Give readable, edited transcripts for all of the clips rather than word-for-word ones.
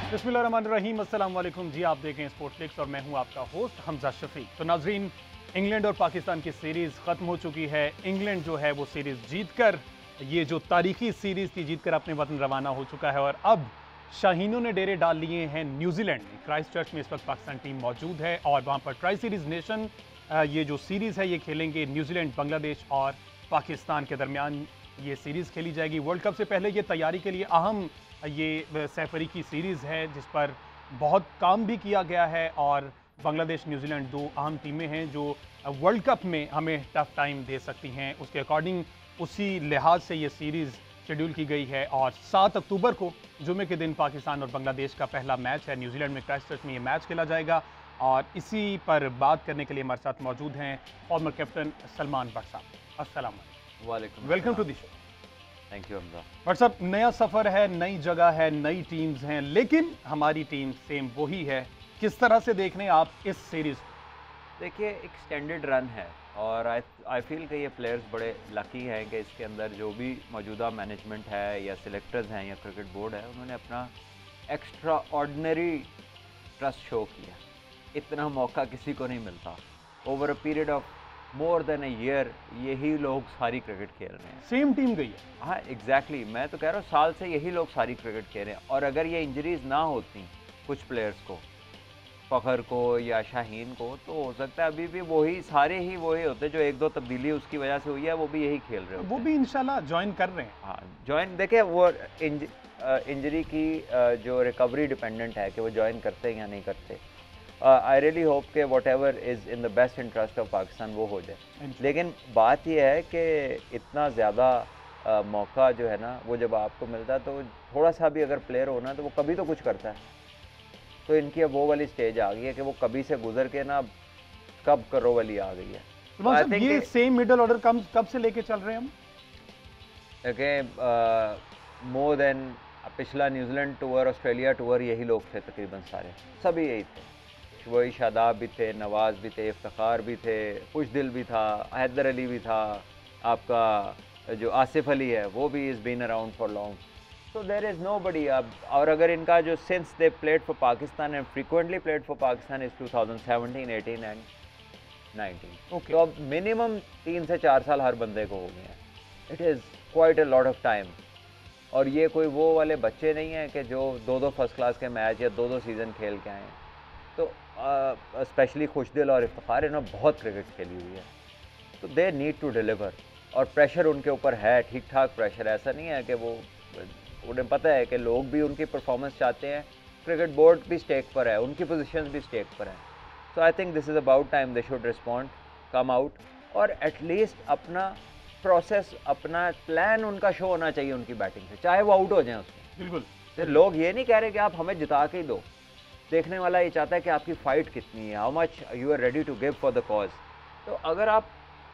बिस्मिल्लाहिर्रहमानिर्रहीम, अस्सलाम वालेकुम जी। आप देखें स्पोर्ट्स लिक्स और मैं हूं आपका होस्ट हमजा शफी। तो नाजरीन, इंग्लैंड और पाकिस्तान की सीरीज़ ख़त्म हो चुकी है। इंग्लैंड जो है वो सीरीज़ जीतकर, ये जो तारीखी सीरीज़ थी, जीतकर अपने वतन रवाना हो चुका है। और अब शाहीनों ने डेरे डाल लिए हैं न्यूजीलैंड में। क्राइस्ट चर्च में इस वक्त पाकिस्तान टीम मौजूद है और वहाँ पर ट्राई सीरीज़ नेशन ये जो सीरीज़ है ये खेलेंगे। न्यूजीलैंड, बांग्लादेश और पाकिस्तान के दरमियान ये सीरीज़ खेली जाएगी। वर्ल्ड कप से पहले ये तैयारी के लिए अहम ये सैफरी की सीरीज़ है जिस पर बहुत काम भी किया गया है। और बांग्लादेश, न्यूजीलैंड दो अहम टीमें हैं जो वर्ल्ड कप में हमें टफ टाइम दे सकती हैं। उसके अकॉर्डिंग उसी लिहाज से ये सीरीज़ शेड्यूल की गई है। और 7 अक्टूबर को जुमे के दिन पाकिस्तान और बांग्लादेश का पहला मैच है। न्यूजीलैंड में क्राइस्ट चर्च में ये मैच खेला जाएगा। और इसी पर बात करने के लिए हमारे साथ मौजूद हैं फॉर्मर कैप्टन सलमान भट्ट साहब। अस्सलाम वालेकुम, welcome to the show. Thank you Hamza. Bhatt साहब, नया सफ़र है, नई जगह है, नई टीम्स हैं, लेकिन हमारी टीम सेम वही है। किस तरह से देख रहे हैं आप इस सीरीज़ को? देखिए, एक्सटेंडेड रन है और आई फील कि ये प्लेयर्स बड़े लकी हैं कि इसके अंदर जो भी मौजूदा मैनेजमेंट है या सिलेक्टर्स हैं या क्रिकेट बोर्ड है, उन्होंने अपना एक्स्ट्रा ऑर्डिनरी ट्रस्ट शो किया। इतना मौका किसी को नहीं मिलता। Over a period of more than a year यही लोग सारी क्रिकेट खेल रहे हैं। सेम टीम गई है। हाँ एग्जैक्टली, मैं तो कह रहा हूँ साल से यही लोग सारी क्रिकेट खेल रहे हैं। और अगर ये इंजरीज ना होती कुछ प्लेयर्स को, फ़खर को या शाहीन को, तो हो सकता है अभी भी वही सारे ही वही होते जो एक दो तब्दीली उसकी वजह से हुई है, वो भी यही खेल रहे होते। वो भी इंशाल्लाह ज्वाइन कर रहे हैं। हाँ ज्वाइन, देखिए वो इंजरी की जो रिकवरी डिपेंडेंट है कि वो ज्वाइन करते हैं या नहीं करते। आई रियली होप कि what ever is in the best interest of Pakistan वो हो जाए। लेकिन बात यह है कि इतना ज़्यादा मौका जो है ना वो जब आपको मिलता है तो थोड़ा सा भी अगर प्लेयर होना तो वो कभी तो कुछ करता है। तो इनकी अब वो वाली स्टेज आ गई है कि वो कभी से गुजर के ना कब करो वाली आ गई है। मतलब ये सेम मिडल ऑर्डर कब से लेके चल रहे हैं हम? देखिए मोर देन पिछला न्यूजीलैंड टूर, ऑस्ट्रेलिया टूर, यही लोग थे तकरीबन सारे, सभी यही थे। वही शादाब भी थे, नवाज़ भी थे, इफ्तिखार भी थे, खुशदिल भी था, हैदर अली भी था, आपका जो आसिफ अली है वो भी is been around for long. So there is nobody. अब और अगर इनका जो since they played for Pakistan and frequently played for Pakistan is 2017, 18 एंड 19। तो अब मिनिमम 3 से 4 साल हर बंदे को हो गए हैं। It is quite a lot of time. और ये कोई वो वाले बच्चे नहीं हैं कि जो 2-2 फर्स्ट क्लास के मैच या 2-2 सीज़न खेल के आए हैं। तो स्पेशली खुशदिल और इफ्तिखार, इन्होंने बहुत क्रिकेट खेली हुई है, तो दे नीड टू डिलीवर। और प्रेशर उनके ऊपर है, ठीक ठाक प्रेशर। ऐसा नहीं है कि वो, उन्हें पता है कि लोग भी उनकी परफॉर्मेंस चाहते हैं, क्रिकेट बोर्ड भी स्टेक पर है, उनकी पोजीशंस भी स्टेक पर हैं। So I think this is about time they should respond, come out और एटलीस्ट अपना प्रोसेस, अपना प्लान उनका शो होना चाहिए उनकी बैटिंग से, चाहे वो आउट हो जाए उसमें। बिल्कुल। तो लोग ये नहीं कह रहे कि आप हमें जिता के ही दो। देखने वाला ये चाहता है कि आपकी फ़ाइट कितनी है, how much you are ready to give for the cause. तो अगर आप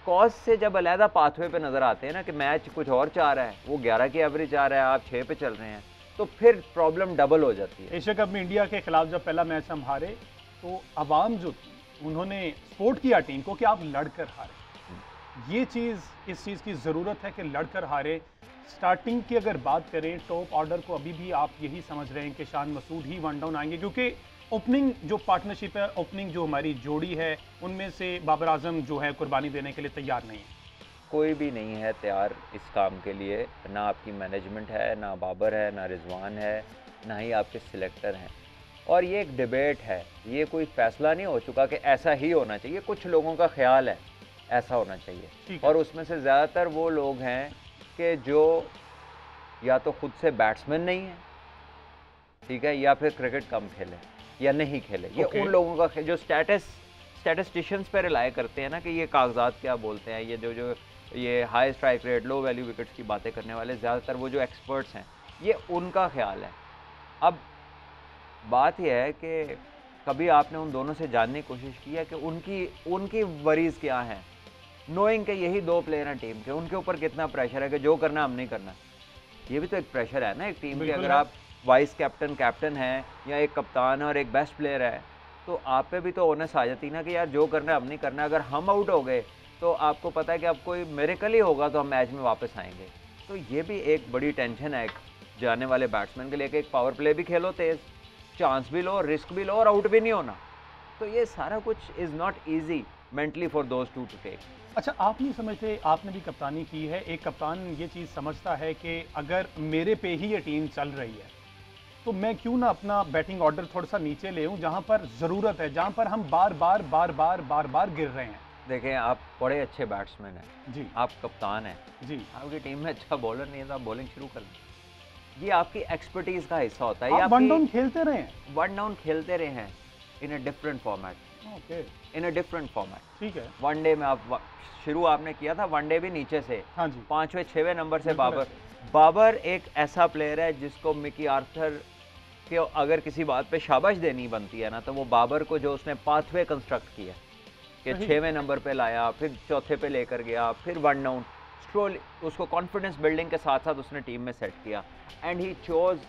कॉज से जब अलहदा पाथवे पे नज़र आते हैं ना कि मैच कुछ और चाह रहा है, वो 11 की एवरेज जा रहा है, आप 6 पे चल रहे हैं, तो फिर प्रॉब्लम डबल हो जाती है। एशिया कप में इंडिया के खिलाफ जब पहला मैच हम हारे तो अवाम जो थी उन्होंने सपोर्ट किया टीम को कि आप लड़कर हारे। ये चीज़, इस चीज़ की ज़रूरत है कि लड़कर हारे। स्टार्टिंग की अगर बात करें, टॉप ऑर्डर को अभी भी आप यही समझ रहे हैं कि शान मसूद ही वन डाउन आएंगे, क्योंकि ओपनिंग जो पार्टनरशिप है, ओपनिंग जो हमारी जोड़ी है, उनमें से बाबर आजम जो है कुर्बानी देने के लिए तैयार नहीं है। कोई भी नहीं है तैयार इस काम के लिए, ना आपकी मैनेजमेंट है, ना बाबर है, ना रिजवान है, ना ही आपके सिलेक्टर हैं। और ये एक डिबेट है, ये कोई फैसला नहीं हो चुका कि ऐसा ही होना चाहिए। कुछ लोगों का ख्याल है ऐसा होना चाहिए, और उसमें से ज़्यादातर वो लोग हैं कि जो या तो खुद से बैट्समैन नहीं है, ठीक है, या फिर क्रिकेट कम खेले या नहीं खेले। ये उन लोगों का जो स्टैटिस्टिशियंस पे रिलाय करते हैं ना कि ये कागजात क्या बोलते हैं, ये जो ये high strike rate, low value wickets की बातें करने वाले ज़्यादातर वो जो एक्सपर्ट्स हैं, ये उनका ख्याल है। अब बात यह है कि कभी आपने उन दोनों से जानने की कोशिश की है कि उनकी वरीज़ क्या हैं, नोइंग कि यही 2 प्लेयर हैं टीम के, उनके ऊपर कितना प्रेशर है कि जो करना हम नहीं करना। ये भी तो एक प्रेशर है ना एक टीम के। अगर आप वाइस कैप्टन हैं या एक कप्तान है और एक बेस्ट प्लेयर है, तो आप पे भी तो ओनस आ जाती ना कि यार जो करना है हम नहीं करना। अगर हम आउट हो गए तो आपको पता है कि अब कोई मिरेकल ही होगा तो हम मैच में वापस आएंगे। तो ये भी एक बड़ी टेंशन है जाने वाले बैट्समैन के लिए कि एक पावर प्ले भी खेलो तेज़, चांस भी लो, रिस्क भी लो और आउट भी नहीं होना। तो ये सारा कुछ is not easy mentally for those to take. अच्छा, आप नहीं समझते, आपने भी कप्तानी की है, एक कप्तान ये चीज़ समझता है कि अगर मेरे पे ही ये टीम चल रही है तो मैं क्यों ना अपना बैटिंग ऑर्डर थोड़ा सा नीचे ले आऊं, जहां पर ज़रूरत है, जहां पर हम बार बार बार बार बार बार गिर रहे हैं। देखें, आप बड़े अच्छे बैट्समैन हैं, जी आप कप्तान हैं, जी। आपकी टीम में अच्छा बॉलर नहीं है तो आप बॉलिंग शुरू कर दें। ये आपकी एक्सपर्टीज़ का हिस्सा होता है। ये आप वन डाउन आपकी खेलते रहे हैं। वन डाउन खेलते रहे हैं in a different format, okay, in a different format. ठीक है। वनडे में आप शुरू आपने किया था वनडे भी नीचे से, हाँ जी, 5वें 6वें नंबर से बिल्कुल बाबर। ऐसे। बाबर एक ऐसा प्लेयर है जिसको मिकी आर्थर के अगर किसी बात पे शाबाश देनी बनती है ना, तो वो बाबर को जो उसने पाथवे कंस्ट्रक्ट किया कि सही। 6वें नंबर पे लाया, फिर चौथे पे लेकर गया, फिर वन डाउन स्ट्रोल, उसको कॉन्फिडेंस बिल्डिंग के साथ साथ उसने टीम में सेट किया and he chose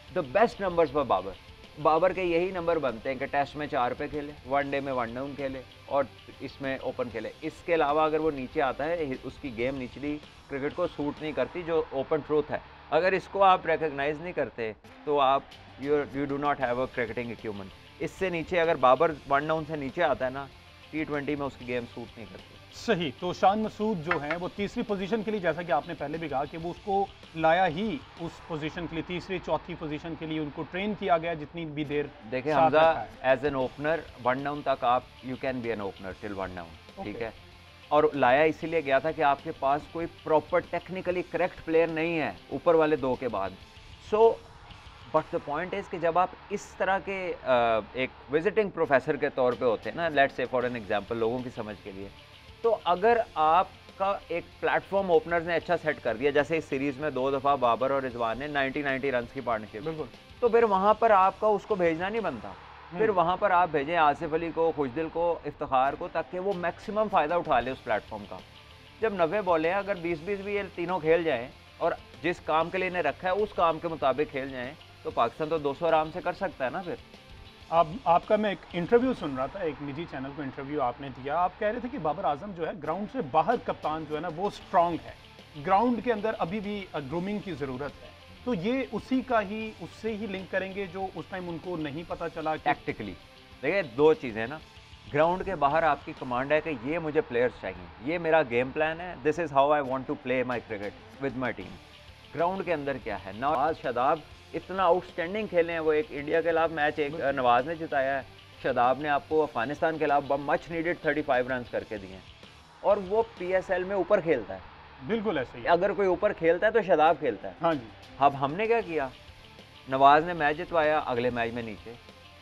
the best numbers for Babar. Babar के यही नंबर बनते हैं कि टेस्ट में 4 पे खेले, वनडे में वन डाउन खेले और इसमें ओपन खेले। इसके अलावा अगर वो नीचे आता है, उसकी गेम निचली क्रिकेट को सूट नहीं करती, जो ओपन ट्रूथ है। अगर इसको आप रिकग्नाइज नहीं करते तो आप you do not have a cricketing equipment. इससे नीचे अगर बाबर वन डाउन से नीचे आता है ना, T20 में उसकी गेम सूट नहीं करती। सही। तो शान मसूद जो हैं वो तीसरी पोजीशन के लिए, जैसा कि आपने पहले भी कहा कि वो उसको लाया ही उस पोजीशन के लिए, तीसरी चौथी पोजीशन के लिए उनको ट्रेन किया गया जितनी भी देर। देखिए साथ हमजा, रखा है। As an opener one down तक आप you can be an opener till one down, ठीक Okay. है। और लाया इसीलिए गया था कि आपके पास कोई प्रॉपर टेक्निकली करेक्ट प्लेयर नहीं है ऊपर वाले 2 के बाद। So but the point is कि जब आप इस तरह के एक विजिटिंग प्रोफेसर के तौर पे होते हैं ना, let's say for an example लोगों की समझ के लिए, तो अगर आपका एक प्लेटफॉर्म ओपनर्स ने अच्छा सेट कर दिया, जैसे इस सीरीज़ में 2 दफ़ा बाबर और रिजवान ने 90 रन की पार्टनरशिप, बिल्कुल। तो फिर वहाँ पर आपका उसको भेजना नहीं बनता। फिर वहाँ पर आप भेजें आसिफ अली को, खुशदिल को, इफ्तिखार को, ताकि वो मैक्सिमम फ़ायदा उठा ले उस प्लेटफॉर्म का। जब 90 बॉलें हैं, अगर 20-20 भी ये तीनों खेल जाएँ और जिस काम के लिए इन्हें रखा है उस काम के मुताबिक खेल जाएँ, तो पाकिस्तान तो 200 आराम से कर सकता है ना फिर। आपका मैं एक इंटरव्यू सुन रहा था, एक निजी चैनल को इंटरव्यू आपने दिया। आप कह रहे थे कि बाबर आजम जो है ग्राउंड से बाहर कप्तान जो है ना वो स्ट्रांग है, ग्राउंड के अंदर अभी भी ग्रूमिंग की ज़रूरत है। तो ये उसी का ही, उससे ही लिंक करेंगे जो उस टाइम उनको नहीं पता चला कि टैक्टिकली देखिए 2 चीज़ें ना, ग्राउंड के बाहर आपकी कमांड है कि ये मुझे प्लेयर्स चाहिए, ये मेरा गेम प्लान है, this is how I want to play my cricket with my team. Ground के अंदर क्या है, नवाज शादाब इतना आउटस्टैंडिंग खेले हैं, वो एक इंडिया के खिलाफ मैच एक नवाज ने जिताया है, शादाब ने आपको अफगानिस्तान के खिलाफ मच नीडेड 35 रन करके दिए हैं, और वो PSL में ऊपर खेलता है। बिल्कुल ऐसे ही। अगर कोई ऊपर खेलता है तो शादाब खेलता है। हाँ जी। अब हमने क्या किया, नवाज ने मैच जितवाया, अगले मैच में नीचे,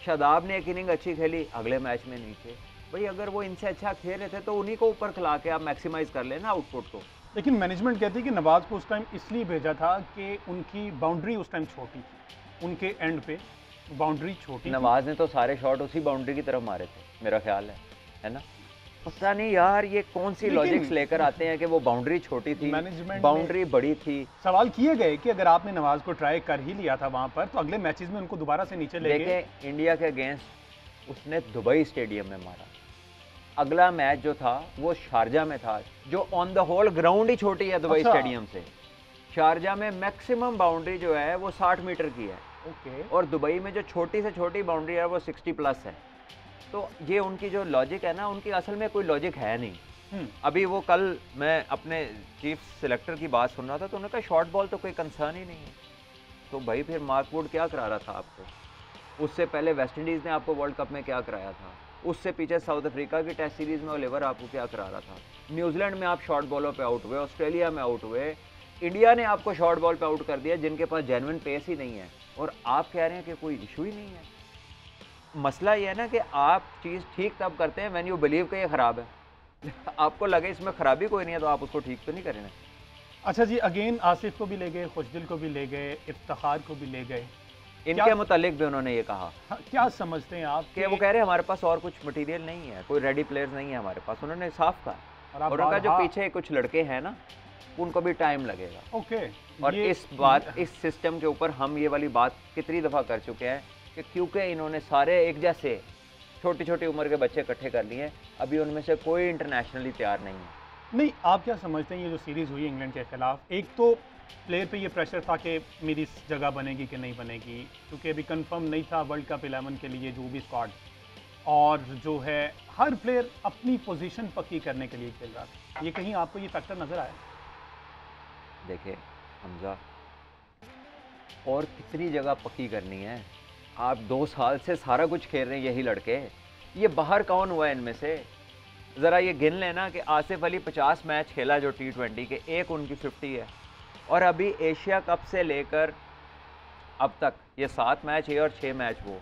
शादाब ने एक इनिंग अच्छी खेली, अगले मैच में नीचे। भाई अगर वो इनसे अच्छा खेल रहे थे तो उन्हीं को ऊपर खिला के आप मैक्सिमाइज कर लेना आउटपुट को। लेकिन मैनेजमेंट कहती है कि नवाज को उस टाइम इसलिए भेजा था कि उनकी बाउंड्री उस टाइम छोटी थी, उनके एंड पे बाउंड्री छोटी थी। नवाज ने तो सारे शॉट उसी बाउंड्री की तरफ मारे थे, मेरा ख्याल है ना। पता नहीं यार ये कौन सी लॉजिक्स लेकर आते हैं कि वो बाउंड्री छोटी थी, मैनेजमेंट बाउंड्री बड़ी थी। सवाल किए गए कि अगर आपने नवाज को ट्राई कर ही लिया था वहां पर, तो अगले मैचेस में उनको दोबारा से नीचे ले गए। देखें इंडिया के अगेंस्ट उसने दुबई स्टेडियम में मारा, अगला मैच जो था वो शारजा में था, जो ऑन द होल ग्राउंड ही छोटी है दुबई अच्छा। स्टेडियम से। शारजा में मैक्सिमम बाउंड्री जो है वो 60 मीटर की है, ओके। और दुबई में जो छोटी से छोटी बाउंड्री है वो 60 प्लस है। तो ये उनकी जो लॉजिक है ना, उनकी असल में कोई लॉजिक है नहीं। अभी वो कल मैं अपने चीफ सिलेक्टर की बात सुन रहा था तो उन्होंने कहा शॉर्ट बॉल तो कोई कंसर्न ही नहीं है। तो भाई फिर मार्क वुड क्या करा रहा था आपको, उससे पहले वेस्ट इंडीज़ ने आपको वर्ल्ड कप में क्या कराया था, उससे पीछे साउथ अफ्रीका की टेस्ट सीरीज़ में ओलिवर आपको क्या करा रहा था, न्यूजीलैंड में आप शॉर्ट बॉलों पे आउट हुए, ऑस्ट्रेलिया में आउट हुए, इंडिया ने आपको शॉर्ट बॉल पे आउट कर दिया जिनके पास जेन्युइन पेस ही नहीं है, और आप कह रहे हैं कि कोई इशू ही नहीं है। मसला ये है ना कि आप चीज़ ठीक तब करते हैं व्हेन यू बिलीव कि ये ख़राब है। आपको लगे इसमें ख़राबी कोई नहीं है तो आप उसको ठीक तो नहीं करें। अच्छा जी, अगेन आसिफ को भी ले गए, खुशदिल को भी ले गए, इफ्तिखार को भी ले गए। इनके मुतालिक भी उन्होंने ये कहा। हाँ, क्या समझते हैं आप कि वो कह रहे हैं हमारे पास और कुछ मटेरियल नहीं है, कोई रेडी प्लेयर्स नहीं है हमारे पास, उन्होंने साफ कहा। और उनका जो पीछे कुछ लड़के हैं ना उनको भी टाइम लगेगा। ओके। और इस सिस्टम के ऊपर हम ये वाली बात कितनी दफ़ा कर चुके हैं कि क्योंकि इन्होंने सारे एक जैसे छोटी छोटी उम्र के बच्चे इकट्ठे कर लिए हैं, अभी उनमें से कोई इंटरनेशनली तैयार नहीं है। नहीं, आप क्या समझते हैं ये जो सीरीज़ हुई इंग्लैंड के खिलाफ, एक तो प्लेयर पे ये प्रेशर था कि मेरी जगह बनेगी कि नहीं बनेगी, क्योंकि अभी कंफर्म नहीं था वर्ल्ड कप 11 के लिए जो भी स्क्वाड, और जो है हर प्लेयर अपनी पोजीशन पक्की करने के लिए खेल रहा था। ये कहीं आपको ये फैक्टर नज़र आया? देखिए हमजा, और कितनी जगह पक्की करनी है? आप 2 साल से सारा कुछ खेल रहे हैं यही लड़के, ये बाहर कौन हुआ है इनमें से? ज़रा ये गिन लेना कि आसिफ अली 50 मैच खेला जो T20 के, एक उनकी 50 है, और अभी एशिया कप से लेकर अब तक ये 7 मैच ये और 6 मैच वो,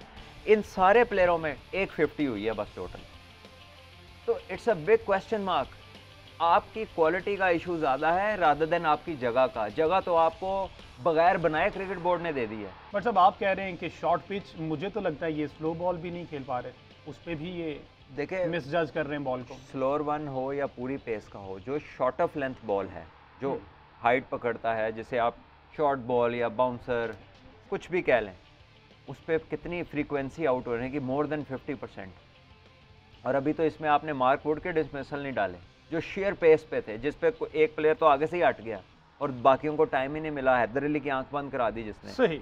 इन सारे प्लेयरों में एक 50 हुई है बस टोटल। तो it's a big question mark. आपकी क्वालिटी का इशू ज़्यादा है रादर देन आपकी जगह का। जगह तो आपको बगैर बनाए क्रिकेट बोर्ड ने दे दी है। बट साहब आप कह रहे हैं कि शॉर्ट पिच, मुझे तो लगता है ये स्लो बॉल भी नहीं खेल पा रहे, उस पर भी ये देखिए मिसजज कर रहे हैं बॉल को। स्लोअर वन हो या पूरी पेस का हो, जो शॉर्ट ऑफ लेंथ बॉल है, जो हाइट पकड़ता है, जिसे आप शॉर्ट बॉल या बाउंसर कुछ भी कह लें, उस पर कितनी फ्रीक्वेंसी आउट हो रही है कि मोर देन 50%। और अभी तो इसमें आपने मार्क वुड के डिसमिसल नहीं डाले जो शेयर पेस पे थे, जिस पे एक प्लेयर तो आगे से ही हट गया और बाकियों को टाइम ही नहीं मिला। हैदर अली की आंख बंद करा दी जिसने। सही।